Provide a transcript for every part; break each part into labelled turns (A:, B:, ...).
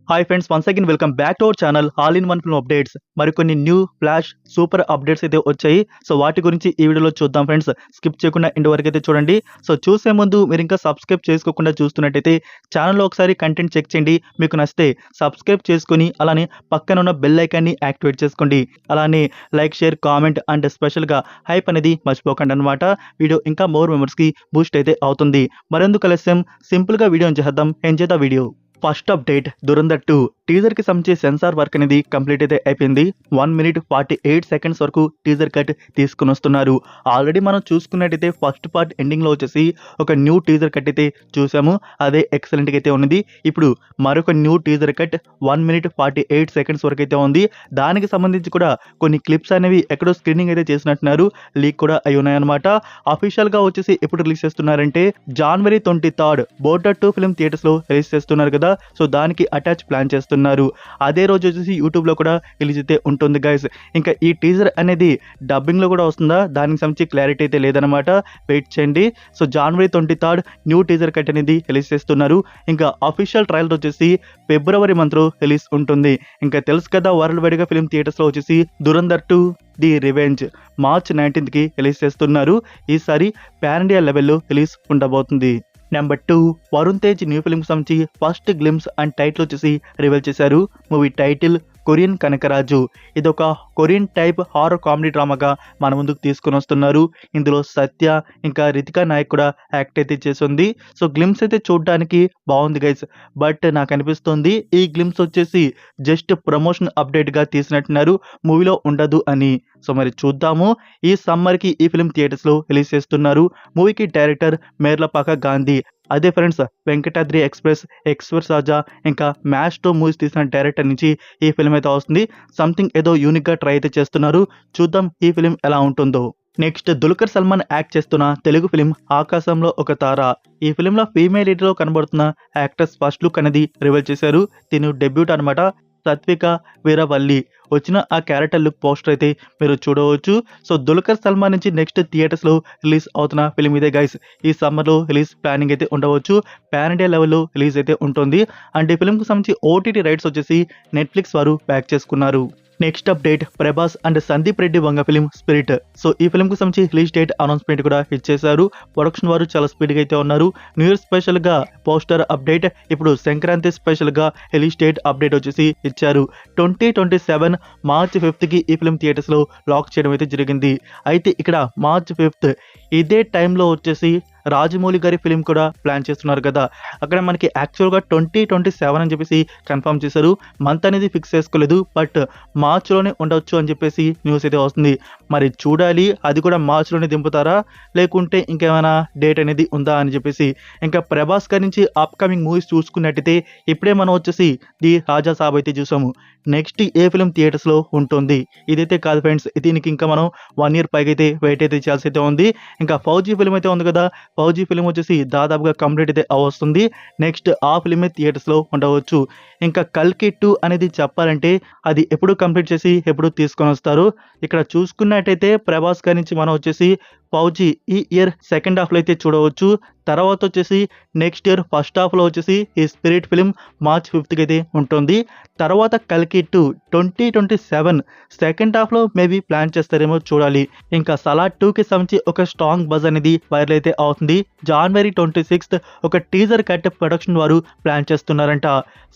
A: Hi friends, once again welcome back to our channel all in one film updates. మరికొన్ని new flash super updates అయితే వచ్చాయి. So వాటి గురించి ఈ వీడియోలో చూద్దాం ఫ్రెండ్స్. స్కిప్ చేయకుండా ఎండ్ వరకు అయితే చూడండి. సో చూసే ముందు మీరు ఇంకా సబ్స్క్రైబ్ చేసుకోకుండా చూస్తున్నట్టయితే ఛానల్లో ఒకసారి కంటెంట్ చెక్ చేయండి. మీకు నచ్చితే సబ్స్క్రైబ్ చేసుకొని అలానే పక్కన ఉన్న బెల్ ఐకాన్ని యాక్టివేట్ చేసుకోండి. అలానే లైక్, షేర్, కామెంట్ అండ్ స్పెషల్గా హైప్ అనేది మర్చిపోకండి అనమాట. వీడియో ఇంకా మోర్ మెంబర్స్కి బూస్ట్ అయితే అవుతుంది. మరెందుకు ఆలస్యం, సింపుల్గా వీడియో చేద్దాం. Enjoy the video. First update, Dhurandhar 2 టీజర్కి సంబంధించి సెన్సార్ వర్క్ అనేది కంప్లీట్ అయితే అయిపోయింది. 1 minute 48 seconds వరకు టీజర్ కట్ తీసుకుని వస్తున్నారు. ఆల్రెడీ మనం చూసుకున్నట్టయితే ఫస్ట్ పార్ట్ ఎండింగ్లో వచ్చేసి ఒక న్యూ టీజర్ కట్ అయితే చూసాము. అదే ఎక్సలెంట్గా అయితే ఉన్నది. ఇప్పుడు మరొక new teaser cut 1 minute 48 seconds వరకు అయితే ఉంది. దానికి సంబంధించి కూడా కొన్ని క్లిప్స్ అనేవి ఎక్కడో స్క్రీనింగ్ అయితే చేసినట్టున్నారు. లీక్ కూడా అయి ఉన్నాయన్నమాట. అఫీషియల్గా వచ్చేసి ఎప్పుడు రిలీజ్ చేస్తున్నారంటే January 23rd బోర్డర్ 2 ఫిల్మ్ థియేటర్స్లో రిలీజ్ చేస్తున్నారు కదా. సో దానికి అటాచ్ ప్లాన్ చేస్తున్నారు. అదే రోజు వచ్చేసి యూట్యూబ్లో కూడా రిలీజ్ అయితే ఉంటుంది గైస్. ఇంకా ఈ టీజర్ అనేది డబ్బింగ్లో కూడా వస్తుందా, దానికి సంబంధించి క్లారిటీ అయితే లేదనమాట. వెయిట్ చేయండి. So January 23rd new teaser cut అనేది రిలీజ్ చేస్తున్నారు. ఇంకా అఫీషియల్ ట్రయల్ వచ్చేసి February monthలో రిలీజ్ ఉంటుంది. ఇంకా తెలుసు కదా, వరల్డ్ వైడ్గా ఫిల్మ్ థియేటర్స్లో వచ్చేసి Dhurandhar 2 the revenge March 19th release చేస్తున్నారు. ఈసారి పాన్ ఇండియా లెవెల్లో రిలీజ్ ఉండబోతుంది. నెంబర్ 2, వరుణ్ తేజ్ న్యూ ఫిల్మ్కి సంబంధించి ఫస్ట్ గ్లిమ్స్ అండ్ టైటిల్ వచ్చేసి రివీల్ చేశారు. Movie title Korean Kanakaraju. ఇదొక కొరియన్ టైప్ హారర్ కామెడీ డ్రామాగా మన ముందుకు తీసుకొని వస్తున్నారు. ఇందులో సత్య ఇంకా రితికా నాయక్ కూడా యాక్ట్ అయితే చేస్తుంది. సో గ్లిమ్స్ అయితే చూడడానికి బాగుంది గైస్. బట్ నాకు అనిపిస్తుంది ఈ గ్లిమ్స్ వచ్చేసి జస్ట్ ప్రమోషన్ అప్డేట్గా తీసినట్టున్నారు, మూవీలో ఉండదు అని. సో మరి చూద్దాము. ఈ సమ్మర్కి ఈ ఫిల్మ్ థియేటర్స్లో రిలీజ్ చేస్తున్నారు. మూవీకి డైరెక్టర్ మేర్లపాక గాంధీ. అదే ఫ్రెండ్స్, వెంకటాద్రి ఎక్స్ప్రెస్ రాజా ఇంకా మ్యాచ్ 2 మూవీస్ తీసిన డైరెక్టర్ నుంచి ఈ ఫిల్మ్ అయితే వస్తుంది. సంథింగ్ ఏదో యూనిక్గా ట్రై అయితే చేస్తున్నారు. చూద్దాం ఈ ఫిల్మ్ ఎలా ఉంటుందో. నెక్స్ట్, దుల్కర్ సల్మాన్ యాక్ట్ చేస్తున్న తెలుగు ఫిలిం ఆకాశంలో ఒక తార. ఈ ఫిలింలో ఫీమేల్ లీడ్లో కనబడుతున్న యాక్టర్స్ ఫస్ట్ లుక్ అనేది రివీల్ చేశారు. తిను డెబ్యూట్ అనమాట. సత్విక వీరవల్లి వచ్చిన ఆ క్యారెక్టర్ లుక్ పోస్టర్ అయితే మీరు చూడవచ్చు. సో దుల్కర్ సల్మాన్ నుంచి నెక్స్ట్ థియేటర్స్లో రిలీజ్ అవుతున్న ఫిలిం ఇదే గైస్. ఈ సమ్మర్లో రిలీజ్ ప్లానింగ్ అయితే ఉండవచ్చు. పాన్ ఇండియా లెవెల్లో రిలీజ్ అయితే ఉంటుంది. అండ్ ఈ ఫిలింకి సంబంధించి ఓటీటీ రైట్స్ వచ్చేసి నెట్ఫ్లిక్స్ వారు బ్యాక్ చేసుకున్నారు. Next update, Prabhas and Sandeep Reddy Vanga film spirit. So ఈ ఫిలింకి సంబంధించి రిలీజ్ డేట్ అనౌన్స్మెంట్ కూడా ఇచ్చేశారు. ప్రొడక్షన్ వారు చాలా స్పీడ్గా అయితే ఉన్నారు. న్యూ ఇయర్ స్పెషల్గా పోస్టర్ అప్డేట్, ఇప్పుడు సంక్రాంతి స్పెషల్గా రిలీజ్ డేట్ అప్డేట్ వచ్చేసి ఇచ్చారు. 2027 March 5th ఈ ఫిలిం థియేటర్స్లో లాక్ చేయడం అయితే జరిగింది. అయితే ఇక్కడ March 5th ఇదే టైంలో వచ్చేసి రాజమౌళి గారి ఫిలిం కూడా ప్లాన్ చేస్తున్నారు కదా. అక్కడ మనకి యాక్చువల్గా 2027 అని చెప్పేసి కన్ఫర్మ్ చేశారు. మంత్ అనేది ఫిక్స్ చేసుకోలేదు, బట్ మార్చ్లోనే ఉండొచ్చు అని చెప్పేసి న్యూస్ అయితే వస్తుంది. మరి చూడాలి, అది కూడా మార్చ్లోనే దింపుతారా లేకుంటే ఇంకేమైనా డేట్ అనేది ఉందా అని చెప్పేసి. ఇంకా ప్రభాస్ గారి నుంచి అప్కమింగ్ మూవీస్ చూసుకున్నట్టయితే ఇప్పుడే మనం వచ్చేసి ది రాజా సాబ్ అయితే చూసాము. నెక్స్ట్ ఏ ఫిలిం థియేటర్స్లో ఉంటుంది ఇదైతే కాదు ఫ్రెండ్స్. దీనికి ఇంకా మనం 1 year పైగా అయితే వెయిట్ అయితే చేయాల్సి అయితే ఉంది. ఇంకా ఫౌజీ ఫిలిం అయితే ఉంది కదా, ఫౌజీ ఫిలిం వచ్చేసి దాదాపుగా కంప్లీట్ అయితే వస్తుంది. నెక్స్ట్ ఆ ఫిలిమే థియేటర్స్లో ఉండవచ్చు. ఇంకా కల్కి 2 అనేది చెప్పాలంటే అది ఎప్పుడు కంప్లీట్ చేసి ఎప్పుడు తీసుకొని వస్తారు. ఇక్కడ చూసుకున్నట్టయితే ప్రభాస్ గారి నుంచి మనం వచ్చేసి ఫౌజీ ఈ ఇయర్ సెకండ్ హాఫ్లో అయితే చూడవచ్చు. తర్వాత వచ్చేసి నెక్స్ట్ ఇయర్ ఫస్ట్ హాఫ్లో వచ్చేసి ఈ స్పిరిట్ ఫిలిం March 5th అయితే ఉంటుంది. తర్వాత కల్కి 2 2027 సెకండ్ హాఫ్లో మేబీ ప్లాన్ చేస్తారేమో చూడాలి. ఇంకా సలార్ 2కి సంబంధించి ఒక స్ట్రాంగ్ బజ్ అనేది వైరల్ అయితే అవుతుంది. January 26th ఒక టీజర్ కట్ ప్రొడక్షన్ వారు ప్లాన్ చేస్తున్నారంట.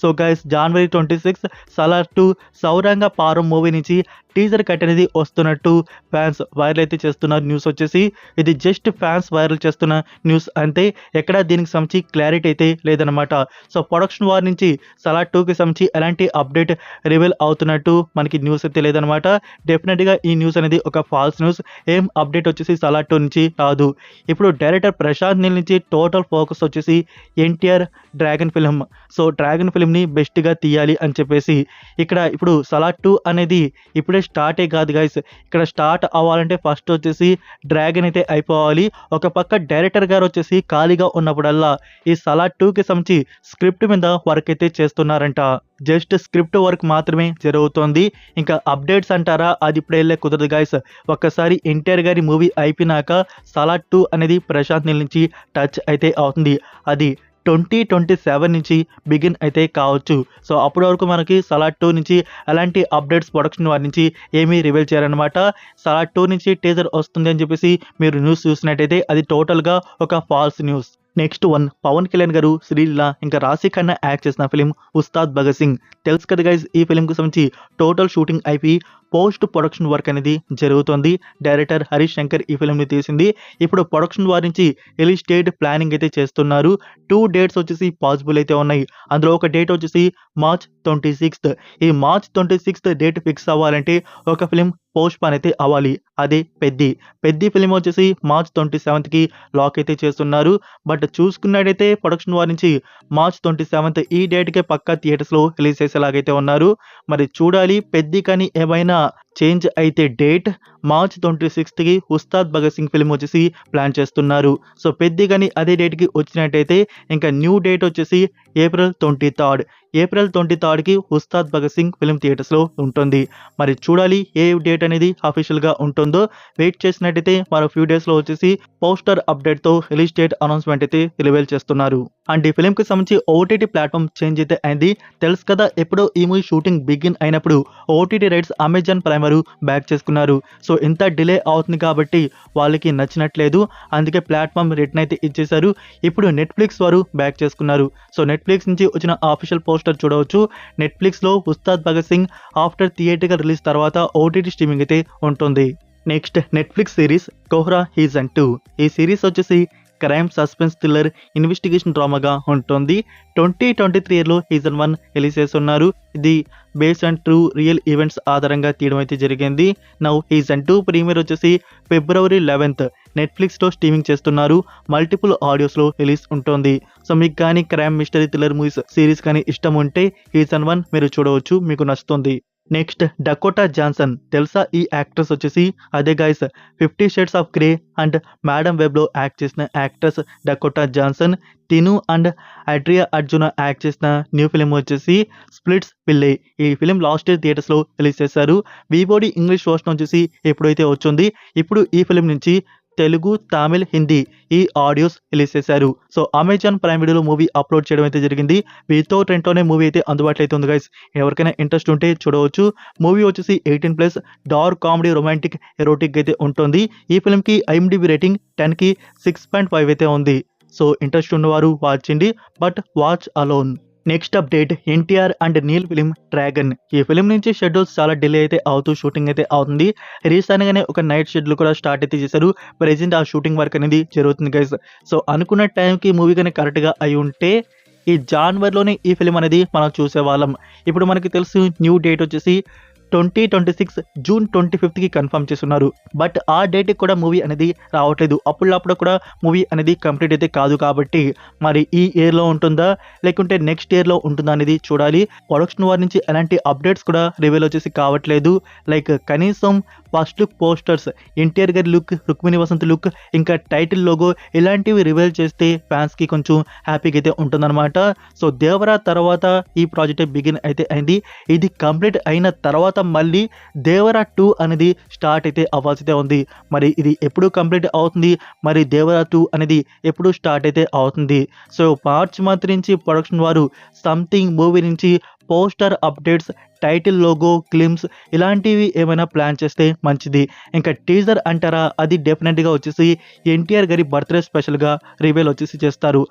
A: So guys, January 26th Salaar 2 సౌరంగ పారం మూవీ నుంచి టీజర్ కట్ అనేది వస్తున్నట్టు ఫ్యాన్స్ వైరల్ అయితే చేస్తున్నారు. న్యూస్ వచ్చేసి ఇది జస్ట్ ఫ్యాన్స్ వైరల్ చేస్తున్న న్యూస్ అంతే. ఎక్కడ దీనికి సంబంధించి క్లారిటీ అయితే లేదనమాట. సో ప్రొడక్షన్ వార్ నుంచి సలార్ 2కి సంబంధించి ఎలాంటి అప్డేట్ రివీల్ అవుతున్నట్టు మనకి న్యూస్ అయితే లేదనమాట. డెఫినెట్గా ఈ న్యూస్ అనేది ఒక ఫాల్స్ న్యూస్. ఏం అప్డేట్ వచ్చేసి సలార్ 2 నుంచి రాదు. ఇప్పుడు డైరెక్టర్ ప్రశాంత్ నీల్ నుంచి టోటల్ ఫోకస్ వచ్చేసి NTR dragon film. So dragon ఫిలింని బెస్ట్గా తీయాలి అని చెప్పేసి ఇక్కడ ఇప్పుడు సలార్ 2 అనేది ఇప్పుడే స్టార్టే కాదు గైస్. ఇక్కడ స్టార్ట్ అవ్వాలంటే ఫస్ట్ వచ్చేసి డ్రాగన్ అయితే అయిపోవాలి. ఒక పక్క డైరెక్టర్ గారు వచ్చేసి ఖాళీగా ఉన్నప్పుడల్లా ఈ సలార్ 2కి సంబంధించి స్క్రిప్ట్ మీద వర్క్ అయితే చేస్తున్నారంట. జస్ట్ స్క్రిప్ట్ వర్క్ మాత్రమే జరుగుతోంది. ఇంకా అప్డేట్స్ అంటారా, అది ఇప్పుడు వెళ్ళే కుదరదు గైస్. ఒక్కసారి ఎన్టీఆర్ గారి మూవీ అయిపోయినాక సలార్ 2 అనేది ప్రశాంత్ నీల్ నుంచి టచ్ అయితే అవుతుంది. అది 2027 నుంచి బిగిన్ అయితే కావచ్చు. సో అప్పటి వరకు మనకి సలార్ 2 నుంచి ఎలాంటి అప్డేట్స్ ప్రొడక్షన్ వారి నుంచి ఏమీ రివీల్ చేయాలన్నమాట. సలార్ 2 నుంచి టీజర్ వస్తుంది అని చెప్పేసి మీరు న్యూస్ చూసినట్టయితే అది టోటల్గా ఒక false news. Next one, Pawan Kalyan garu, Sreeleela ఇంకా రాశి ఖన్నా యాక్ట్ చేసిన ఫిలిం ఉస్తాద్ భగత్ సింగ్. తెలుసు కదా గైస్, ఈ ఫిలింకి సంబంధించి టోటల్ షూటింగ్ అయిపోయి పోస్ట్ ప్రొడక్షన్ వర్క్ అనేది జరుగుతోంది. డైరెక్టర్ హరీష్ శంకర్ ఈ ఫిలింని తీసింది. ఇప్పుడు ప్రొడక్షన్ వారి నుంచి రిలీజ్ డేట్ ప్లానింగ్ అయితే చేస్తున్నారు. 2 డేట్స్ వచ్చేసి పాసిబుల్ అయితే ఉన్నాయి. అందులో ఒక డేట్ వచ్చేసి మార్చ్ 26. ఈ మార్చ్ 26 డేట్ ఫిక్స్ అవ్వాలంటే ఒక ఫిలిం పోస్ట్ పోన్ అయితే అవ్వాలి. అదే పెద్ది ఫిలిం వచ్చేసి మార్చ్ 27కి లాక్ అయితే చేస్తున్నారు. బట్ చూసుకున్నట్టయితే ప్రొడక్షన్ వారి నుంచి మార్చ్ 27 ఈ డేట్కే పక్కా థియేటర్స్లో రిలీజ్ చేసేలాగైతే ఉన్నారు. మరి చూడాలి, పెద్ది కానీ ఏమైనా చేంజ్ అయితే డేట్ మార్చ్ 26కి ఉస్తాద్ భగత్ సింగ్ ఫిలిం వచ్చేసి ప్లాన్ చేస్తున్నారు. సో పెద్ది కానీ అదే డేట్కి వచ్చినట్టయితే ఇంకా న్యూ డేట్ వచ్చేసి ఏప్రిల్ 23కి ఉస్తాద్ భగత్ సింగ్ ఫిలిం థియేటర్స్లో ఉంటుంది. మరి చూడాలి ఏ డేట్ అనేది అఫీషియల్గా ఉంటుందో. వెయిట్ చేసినట్టయితే మరో ఫ్యూ డేస్లో వచ్చేసి పోస్టర్ అప్డేట్తో రిలీజ్ డేట్ అనౌన్స్మెంట్ అయితే రివీల్ చేస్తున్నారు. అండ్ ఈ ఫిలింకి సంబంధించి ఓటీటీ ప్లాట్ఫామ్ చేంజ్ అయితే అయింది. తెలుసు కదా, ఎప్పుడో ఈ మూవీ షూటింగ్ బిగిన్ అయినప్పుడు ఓటీటీ రైట్స్ అమెజాన్ ప్రైమ్ వారు బ్యాక్ చేసుకున్నారు. సో ఇంత డిలే అవుతుంది కాబట్టి వాళ్ళకి నచ్చినట్లేదు, అందుకే ప్లాట్ఫామ్ రిటర్న్ అయితే ఇచ్చేశారు. ఇప్పుడు నెట్ఫ్లిక్స్ వారు బ్యాక్ చేసుకున్నారు. సో నెట్ఫ్లిక్స్ నుంచి వచ్చిన ఆఫీషియల్ పోస్టర్ చూడవచ్చు. నెట్ఫ్లిక్స్లో Ustaad Bhagat Singh after theatre release తర్వాత ఓటీటీ స్ట్రీమింగ్ అయితే ఉంటుంది. Next Netflix series Kohrra season 2. ఈ సిరీస్ వచ్చేసి క్రైమ్, సస్పెన్స్, థ్రిల్లర్, ఇన్వెస్టిగేషన్ డ్రామాగా ఉంటుంది. 2023లో సీజన్ 1 రిలీజ్ చేస్తున్నారు. ఇది based on true real events ఆధారంగా తీయడం అయితే జరిగింది. నౌ సీజన్ 2 ప్రీమియర్ వచ్చేసి ఫిబ్రవరి 11 నెట్ఫ్లిక్స్లో స్ట్రీమింగ్ చేస్తున్నారు. మల్టిపుల్ ఆడియోస్లో రిలీజ్ ఉంటుంది. సో మీకు కానీ crime, mystery, thriller movies series కానీ ఇష్టం ఉంటే సీజన్ 1 మీరు చూడవచ్చు, మీకు నచ్చుతుంది. Next Dakota Johnson. తెలుసా ఈ యాక్ట్రెస్ వచ్చేసి? అదే guys, 50 shades of grey and madam వెబ్లో యాక్ట్ చేసిన యాక్ట్రెస్ డకోటా జాన్సన్. తిను అండ్ అడ్రియా అర్జున యాక్ట్ చేసిన న్యూ ఫిలిం వచ్చేసి స్ప్లిట్స్ పిల్లే. ఈ ఫిలిం లాస్ట్ ఇయర్ థియేటర్స్లో రిలీజ్ చేశారు. వీబోడి ఇంగ్లీష్ వర్షన్ వచ్చేసి ఎప్పుడైతే వచ్చింది, ఇప్పుడు ఈ ఫిలిం నుంచి తెలుగు, తమిళ్, హిందీ ఈ ఆడియోస్ రిలీజ్ చేశారు. సో అమెజాన్ ప్రైమ్ వీడియోలో మూవీ అప్లోడ్ చేయడం అయితే జరిగింది. వితౌట్ రెంట్లోనే మూవీ అయితే అందుబాటులో అయితే ఉంది గైస్. ఎవరికైనా ఇంట్రెస్ట్ ఉంటే చూడవచ్చు. మూవీ వచ్చేసి 18+, డార్క్ కామెడీ, రొమాంటిక్, ఎరోటిక్ అయితే ఉంటుంది. ఈ ఫిల్మ్కి IMDb రేటింగ్ 10కి 6.5 అయితే ఉంది. సో ఇంట్రెస్ట్ ఉన్నవారు వాచ్ చేయండి, but watch alone. Next update, NTR and Neel film Dragon. ఈ ఫిలిం నుంచి షెడ్యూల్స్ చాలా డిలే అయితే అవుతూ షూటింగ్ అయితే అవుతుంది. రీసెంట్గానే ఒక నైట్ షెడ్యూల్ కూడా స్టార్ట్ అయితే చేశారు. ప్రెజెంట్ ఆ షూటింగ్ వర్క్ అనేది జరుగుతుంది గైస్. సో అనుకున్న టైంకి మూవీ కానీ కరెక్ట్గా అయి ఉంటే ఈ జాన్వరిలోనే ఈ ఫిలిం అనేది మనం చూసేవాళ్ళం. ఇప్పుడు మనకి తెలుసు న్యూ డేట్ వచ్చేసి 2026 జూన్ 25కి కన్ఫర్మ్ చేస్తున్నారు. బట్ ఆ డేట్కి కూడా మూవీ అనేది రావట్లేదు. అప్పుడప్పుడు కూడా మూవీ అనేది కంప్లీట్ అయితే కాదు. కాబట్టి మరి ఈ ఇయర్లో ఉంటుందా లేకుంటే నెక్స్ట్ ఇయర్లో ఉంటుందా అనేది చూడాలి. ప్రొడక్షన్ వారి నుంచి ఎలాంటి అప్డేట్స్ కూడా రివీల్ వచ్చేసి కావట్లేదు. లైక్ కనీసం ఫస్ట్ లుక్ పోస్టర్స్, ఎన్టీఆర్ గారి లుక్, రుక్మిణి వసంత్ లుక్, ఇంకా టైటిల్ లోగో ఇలాంటివి రివీల్ చేస్తే ఫ్యాన్స్కి కొంచెం హ్యాపీగా అయితే ఉంటుందన్నమాట. సో దేవరా తర్వాత ఈ ప్రాజెక్ట్ బిగిన్ అయితే అయింది. ఇది కంప్లీట్ అయిన తర్వాత మళ్ళీ దేవరా 2 అనేది స్టార్ట్ అయితే అవ్వాల్సి ఉంది. మరి ఇది ఎప్పుడు కంప్లీట్ అవుతుంది, మరి దేవరా 2 అనేది ఎప్పుడు స్టార్ట్ అయితే అవుతుంది? సో మార్చ్ మంత్ నుంచి ప్రొడక్షన్ వారు సంథింగ్ మూవీ నుంచి పోస్టర్ అప్డేట్స్, టైటిల్ లోగో, క్లిమ్స్ ఇలాంటివి ఏమైనా ప్లాన్ చేస్తే మంచిది. ఇంకా టీజర్ అంటారా, అది డెఫినెట్గా వచ్చేసి ఎన్టీఆర్ గారి బర్త్డే స్పెషల్గా రివీల్ వచ్చేసి చేస్తారు.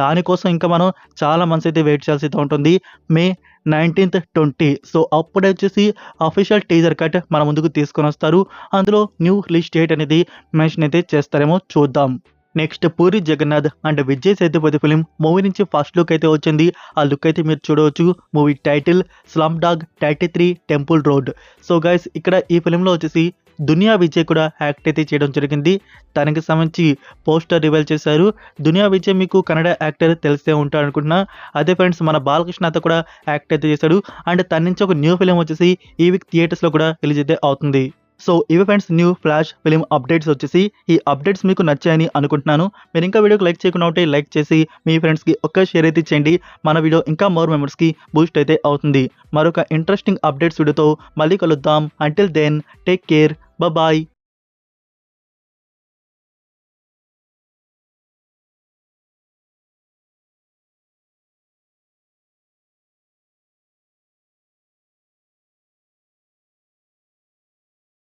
A: దానికోసం ఇంకా మనం చాలా మంత్స్ అయితే వెయిట్ చేయాల్సి ఉంటుంది. మే 19th 20. సో అప్పుడే వచ్చేసి అఫీషియల్ టీజర్ కట్ మన ముందుకు తీసుకొని వస్తారు. అందులో న్యూ రిలీజ్ డేట్ అనేది మెన్షన్ అయితే చేస్తారేమో చూద్దాం. Next Puri Jagannadh and Vijay Sethupathi film movie నుంచి ఫస్ట్ లుక్ అయితే వచ్చింది. ఆ లుక్ అయితే మీరు చూడవచ్చు. Movie title slum dog 33 temple road. So guys, ఇక్కడ ఈ ఫిలింలో వచ్చేసి దునియా విజయ్ కూడా యాక్ట్ అయితే చేయడం జరిగింది. దానికి సంబంధించి పోస్టర్ రివీల్ చేశారు. దునియా విజయ్ మీకు కన్నడ యాక్టర్ తెలిసే ఉంటారు అనుకుంటున్నా. అదే ఫ్రెండ్స్, మన బాలకృష్ణతో కూడా యాక్ట్ అయితే చేశాడు. అండ్ తన నుంచి ఒక న్యూ ఫిలిం వచ్చేసి ఈ వీక్ థియేటర్స్లో కూడా రిలీజ్ అయితే అవుతుంది. సో ఇవి friends new flash film updates వచ్చేసి. ఈ అప్డేట్స్ మీకు నచ్చాయని అనుకుంటున్నాను. మీరు ఇంకా వీడియోకి లైక్ చేయకుండా ఉంటే లైక్ చేసి మీ ఫ్రెండ్స్కి ఒక్క షేర్ అయితే చేయండి. మన వీడియో ఇంకా మోర్ మెంబర్స్కి బూస్ట్ అయితే అవుతుంది. మరొక ఇంట్రెస్టింగ్ అప్డేట్స్ వీడియోతో మళ్ళీ కలుద్దాం. Until then take care, bye.